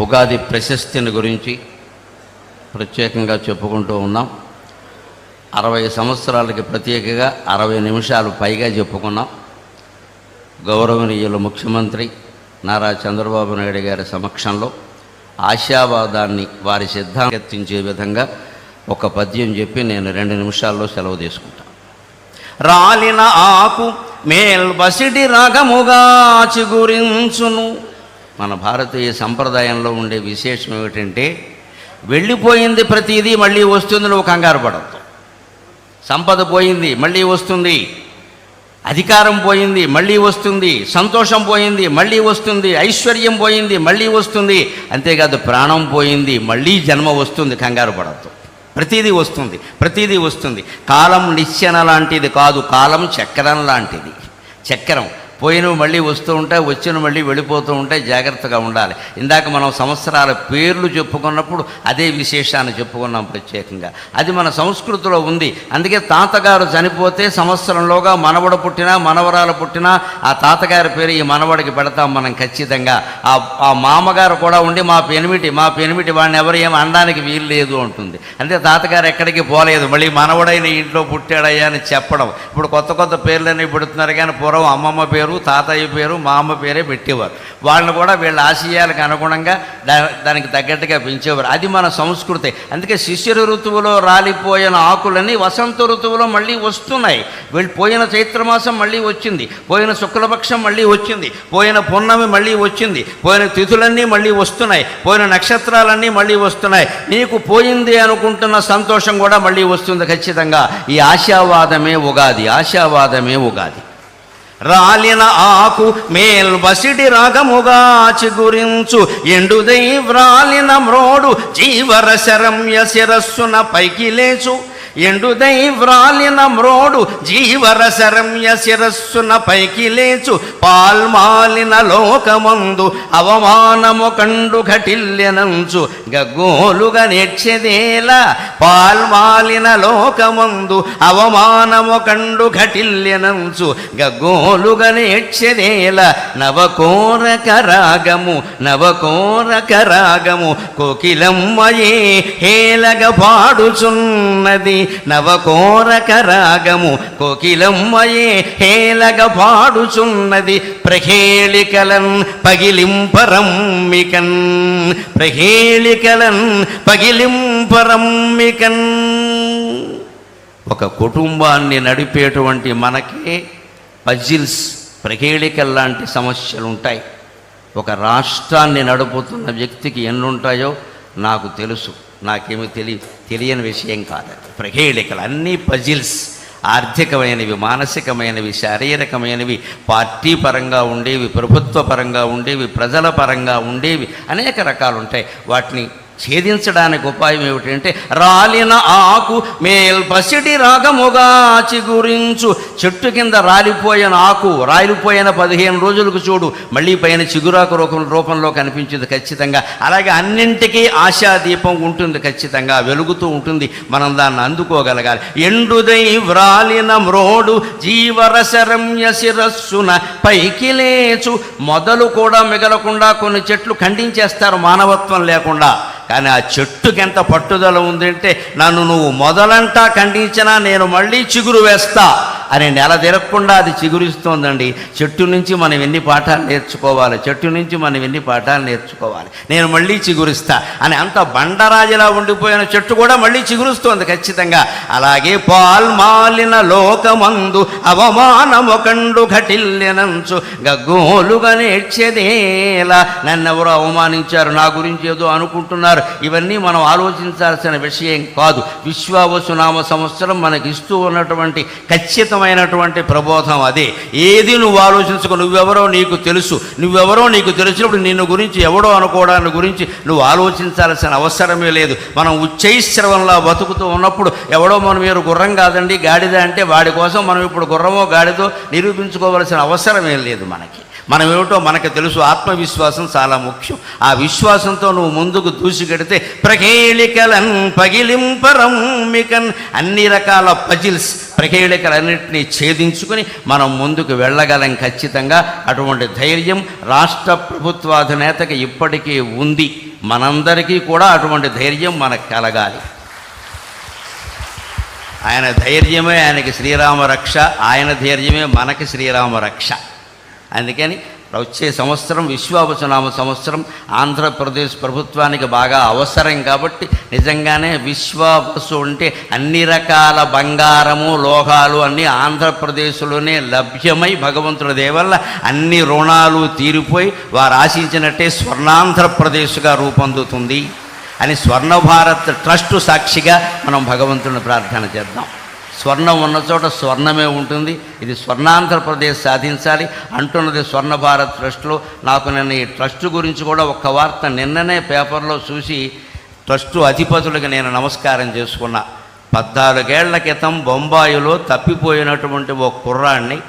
ఉగాది ప్రశస్తిని గురించి ప్రత్యేకంగా చెప్పుకుంటూ ఉన్నాం. 60 సంవత్సరాలకి ప్రత్యేకంగా 60 నిమిషాలు పైగా చెప్పుకున్నాం. గౌరవనీయులు ముఖ్యమంత్రి నారా చంద్రబాబు నాయుడు గారి సమక్షంలో ఆశావాదాన్ని వారి సిద్ధాంతించే విధంగా ఒక పద్యం చెప్పి నేను 2 నిమిషాల్లో సెలవు తీసుకుంటాను. రాలిన ఆకు మేల్బసిడి రాగముగా చిగురించును. మన భారతీయ సంప్రదాయంలో ఉండే విశేషం ఏమిటంటే, వెళ్ళిపోయింది ప్రతిదీ మళ్ళీ వస్తుంది, నువ్వు కంగారు పడద్దు. సంపద పోయింది మళ్ళీ వస్తుంది, అధికారం పోయింది మళ్ళీ వస్తుంది, సంతోషం పోయింది మళ్ళీ వస్తుంది, ఐశ్వర్యం పోయింది మళ్ళీ వస్తుంది. అంతేకాదు ప్రాణం పోయింది మళ్ళీ జన్మ వస్తుంది, కంగారు పడద్దు. ప్రతిదీ వస్తుంది, ప్రతిదీ వస్తుంది. కాలం నిచ్చెన లాంటిది కాదు, కాలం చక్రం లాంటిది. చక్రం పోయినవి మళ్ళీ వస్తూ ఉంటాయి, వచ్చిన మళ్ళీ వెళ్ళిపోతూ ఉంటాయి. జాగ్రత్తగా ఉండాలి. ఇందాక మనం సంవత్సరాల పేర్లు చెప్పుకున్నప్పుడు అదే విశేషాన్ని చెప్పుకున్నాం ప్రత్యేకంగా. అది మన సంస్కృతిలో ఉంది. అందుకే తాతగారు చనిపోతే సంవత్సరంలోగా మనవడు పుట్టినా మనవరాలు పుట్టినా ఆ తాతగారి పేరు ఈ మనవడికి పెడతాం మనం ఖచ్చితంగా. ఆ మామగారు కూడా ఉండి మా పెనిమిటి వాడిని ఎవరు ఏమి అనడానికి వీలు లేదు అంటుంది. అంటే తాతగారు ఎక్కడికి పోలేదు, మళ్ళీ మనవడైన ఇంట్లో పుట్టాడయ్యా అని చెప్పడం. ఇప్పుడు కొత్త పేర్లన్నీ పెడుతున్నారు, కానీ పూర్వం అమ్మమ్మ పేరు, తాతయ్య పేరు, మా అమ్మ పేరే పెట్టేవారు. వాళ్ళని కూడా వీళ్ళ ఆశయాలకు అనుగుణంగా దానికి తగ్గట్టుగా పెంచేవారు. అది మన సంస్కృతి. అందుకే శిశిర ఋతువులో రాలిపోయిన ఆకులని వసంత ఋతువులో మళ్ళీ వస్తున్నాయి. పోయిన చైత్రమాసం మళ్ళీ వచ్చింది, పోయిన శుక్లపక్షం మళ్ళీ వచ్చింది, పోయిన పున్నమి మళ్ళీ వచ్చింది, పోయిన తిథులన్నీ మళ్ళీ వస్తున్నాయి, పోయిన నక్షత్రాలన్నీ మళ్ళీ వస్తున్నాయి. నీకు పోయింది అనుకుంటున్న సంతోషం కూడా మళ్ళీ వస్తుంది ఖచ్చితంగా. ఈ ఆశావాదమే ఉగాది, ఆశావాదమే ఉగాది. రాలిన ఆకు మేల్బసిడి రాగముగా చిగురించు, ఎండుదై వ్రాలిన మ్రోడు జీవరశరమ్య శిరస్సున పైకి లేచు. ఎండుదై వ్రాలిన మ్రోడు జీవరశరమ్య శిరస్సున పైకి లేచు. పాల్మాలిన లోకమందు అవమానము కండు ఘటిల్యనంచు, గగ్గోలుగా నేర్చెదేలా. పాల్మాలిన లోకమందు అవమానము కండు ఘటిల్యనంచు, గగ్గోలుగా నేర్చెదేలా. నవకోరక రాగము కోకిలమ్మయే హేలగ పాడుచున్నది. నవకోరక రాగము కోకిలమ్మయే హేలగ పాడుచున్నది. ప్రహేళికలన్ పగిలింపరమ్మికన్, ప్రహేళికలన్ పగిలింపరమ్మికన్. ఒక కుటుంబాన్ని నడిపేటువంటి మనకే పజిల్స్, ప్రహేళికల్ లాంటి సమస్యలు ఉంటాయి. ఒక రాష్ట్రాన్ని నడుపుతున్న వ్యక్తికి ఎన్నుంటాయో నాకు తెలుసు, నాకేమీ తెలియని విషయం కాదు. ప్రహేళికలు అన్నీ పజిల్స్, ఆర్థికమైనవి, మానసికమైనవి, శారీరకమైనవి, పార్టీ పరంగా ఉండేవి, ప్రభుత్వ పరంగా ఉండేవి, ప్రజల పరంగా ఉండేవి, అనేక రకాలు ఉంటాయి. వాటిని ఛేదించడానికి ఉపాయం ఏమిటంటే, రాలిన ఆకు మేల్బసిడి రాగముగా చిగురించు. చెట్టు కింద రాలిపోయిన ఆకు రాలిపోయిన 15 రోజులకు చూడు మళ్ళీ పైన చిగురాకు రూపంలో కనిపించింది ఖచ్చితంగా. అలాగే అన్నింటికీ ఆశాదీపం ఉంటుంది ఖచ్చితంగా, వెలుగుతూ ఉంటుంది. మనం దాన్ని అందుకోగలగాలి. ఎండుదై వ్రాలిన మ్రోడు జీవరశరమ్య శిరస్సున పైకి లేచు. మొదలు కూడా మిగలకుండా కొన్ని చెట్లు ఖండించేస్తారు మానవత్వం లేకుండా. కానీ ఆ చెట్టుకి ఎంత పట్టుదల ఉందంటే, నన్ను నువ్వు మొదలంటా ఖండించినా నేను మళ్ళీ చిగురు వేస్తా అని నెల తిరగకుండా అది చిగురిస్తోందండి. చెట్టు నుంచి మనం ఎన్ని పాఠాలు నేర్చుకోవాలి, చెట్టు నుంచి మనం ఎన్ని పాఠాలు నేర్చుకోవాలి. నేను మళ్ళీ చిగురిస్తా అని అంత బండరాజులా ఉండిపోయిన చెట్టు కూడా మళ్ళీ చిగురుస్తోంది ఖచ్చితంగా. అలాగే పాల్మాలిన లోకమందు అవమానము కండు ఘటిల్యనంచు, గగ్గోలుగా నేర్చెదేలా. నన్నెవరో అవమానించారు, నా గురించి ఏదో అనుకుంటున్నారు, ఇవన్నీ మనం ఆలోచించాల్సిన విషయం కాదు. విశ్వావసునామ సంవత్సరం మనకి ఇస్తూ ఉన్నటువంటి ఖచ్చితమైనటువంటి ప్రబోధం అదే. ఏది నువ్వు ఆలోచించుకో, నువ్వెవరో నీకు తెలుసు. నువ్వెవరో నీకు తెలిసినప్పుడు నిన్ను గురించి ఎవడో అనుకోవడాన్ని గురించి నువ్వు ఆలోచించాల్సిన అవసరమే లేదు. మనం ఉచ్చైశ్రవంలా బతుకుతూ ఉన్నప్పుడు ఎవడో మనం మీరు గుర్రం కాదండి గాడిద అంటే వాడి కోసం మనం ఇప్పుడు గుర్రమో గాడిదో నిరూపించుకోవాల్సిన అవసరమే లేదు. మనం ఏమిటో మనకు తెలుసు. ఆత్మవిశ్వాసం చాలా ముఖ్యం. ఆ విశ్వాసంతో నువ్వు ముందుకు దూసుకెడితే ప్రహేళికలన్ పగిలింపరమ్మికన్, అన్ని రకాల పజిల్స్ ప్రహేళికలన్నింటినీ ఛేదించుకుని మనం ముందుకు వెళ్ళగలం ఖచ్చితంగా. అటువంటి ధైర్యం రాష్ట్ర ప్రభుత్వాధినేతకి ఇప్పటికీ ఉంది. మనందరికీ కూడా అటువంటి ధైర్యం మనకు కలగాలి. ఆయన ధైర్యమే ఆయనకి శ్రీరామ రక్ష, ఆయన ధైర్యమే మనకి శ్రీరామ రక్ష. అందుకని వచ్చే సంవత్సరం విశ్వావసునామ సంవత్సరం ఆంధ్రప్రదేశ్ ప్రభుత్వానికి బాగా అవసరం. కాబట్టి నిజంగానే విశ్వావసు అంటే అన్ని రకాల బంగారము లోహాలు అన్నీ ఆంధ్రప్రదేశ్లోనే లభ్యమై భగవంతుడి దేవల్ల అన్ని రుణాలు తీరిపోయి వారు ఆశించినట్టే స్వర్ణాంధ్రప్రదేశ్గా రూపొందుతుంది అని స్వర్ణ భారత్ ట్రస్ట్ సాక్షిగా మనం భగవంతుని ప్రార్థన చేద్దాం. స్వర్ణం ఉన్న చోట స్వర్ణమే ఉంటుంది. ఇది స్వర్ణాంధ్రప్రదేశ్ సాధించాలి అంటున్నది స్వర్ణ భారత్ ట్రస్ట్లో. నాకు నిన్న ఈ ట్రస్ట్ గురించి కూడా ఒక్క వార్త నిన్ననే పేపర్లో చూసి ట్రస్టు అధిపతులకు నేను నమస్కారం చేసుకున్నా. 14 ఏళ్ల క్రితం బొంబాయిలో తప్పిపోయినటువంటి ఓ కుర్రాన్ని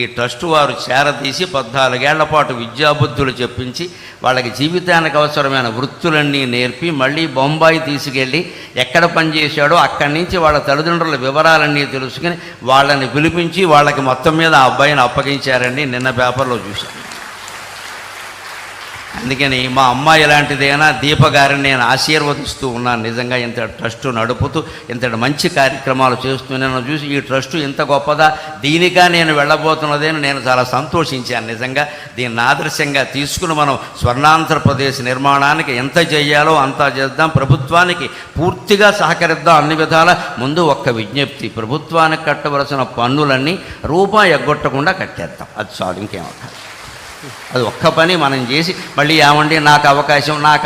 ఈ ట్రస్టు వారు చేరదీసి 14 ఏళ్ల పాటు విద్యాబుద్ధులు చెప్పించి వాళ్ళకి జీవితానికి అవసరమైన వృత్తులన్నీ నేర్పి మళ్ళీ బొంబాయి తీసుకెళ్ళి ఎక్కడ పనిచేశాడో అక్కడి నుంచి వాళ్ళ తల్లిదండ్రుల వివరాలన్నీ తెలుసుకుని వాళ్ళని పిలిపించి వాళ్ళకి మొత్తం మీద ఆ అబ్బాయిని అప్పగించారండి. నిన్న పేపర్లో చూశాను. అందుకని మా అమ్మాయి ఎలాంటిదైనా దీప గారిని నేను ఆశీర్వదిస్తూ ఉన్నాను. నిజంగా ఇంత ట్రస్టు నడుపుతూ ఇంతటి మంచి కార్యక్రమాలు చేస్తూ నేను చూసి ఈ ట్రస్టు ఇంత గొప్పదా, దీనిగా నేను వెళ్ళబోతున్నదని నేను చాలా సంతోషించాను. నిజంగా దీన్ని ఆదర్శంగా తీసుకుని మనం స్వర్ణాంధ్రప్రదేశ్ నిర్మాణానికి ఎంత చేయాలో అంతా చేద్దాం. ప్రభుత్వానికి పూర్తిగా సహకరిద్దాం అన్ని విధాల. ముందు ఒక్క విజ్ఞప్తి, ప్రభుత్వానికి కట్టవలసిన పన్నులన్నీ రూపాయి ఎగ్గొట్టకుండా కట్టేద్దాం. అది చాలు, ఇంకేమవుతుంది. అది ఒక్క పని మనం చేసి మళ్ళీ ఏమండి నాకు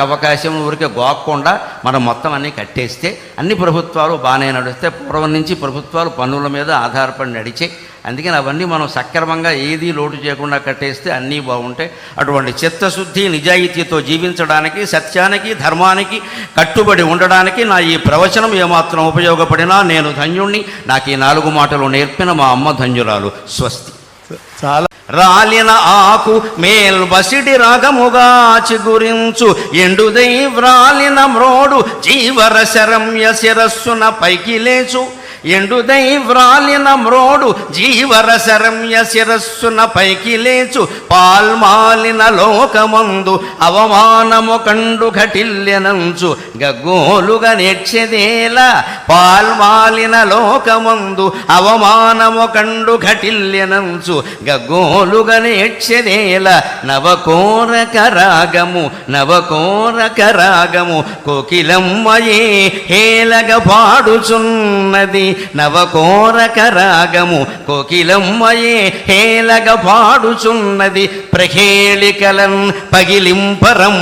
అవకాశం ఊరికే గోక్కుండా మనం మొత్తం అన్నీ కట్టేస్తే అన్ని ప్రభుత్వాలు బాగానే నడుస్తే. పూర్వం నుంచి ప్రభుత్వాలు పన్నుల మీద ఆధారపడి నడిచే. అందుకని అవన్నీ మనం సక్రమంగా ఏదీ లోటు చేయకుండా కట్టేస్తే అన్నీ బాగుంటాయి. అటువంటి చిత్తశుద్ధి నిజాయితీతో జీవించడానికి, సత్యానికి ధర్మానికి కట్టుబడి ఉండడానికి నా ఈ ప్రవచనం ఏమాత్రం ఉపయోగపడినా నేను ధన్యుణ్ణి. నాకు ఈ 4 మాటలు నేర్పిన మా అమ్మ ధన్యురాలు. స్వస్తి. చాలా రాలిన ఆకు మేల్బసిడి రాగముగా చిగురించు ఎండుదై వ్రాలిన మ్రోడు జీవరశరమ్య శిరస్సున పైకి లేచు. ఎండుదై వ్రాలిన మ్రోడు జీవరశరమ్య శిరస్సున పైకి లేచు. పాల్మాలిన లోకమందు అవమానము కండు ఘటిల్యనంచు గగ్గోలుగా నేర్చెదేలా. పాల్మాలిన లోకమందు అవమానము కండు ఘటిల్యనంచు గగ్గోలుగా నేర్చెదేలా. నవకోరక రాగము కోకిలమ్మయే హేలగ పాడుచున్నది. నవకోరక రాగము కోకిలమ్మయే హేలగ పాడుచున్నది. ప్రహేళికలన్ పగిలింపరమ్మికన్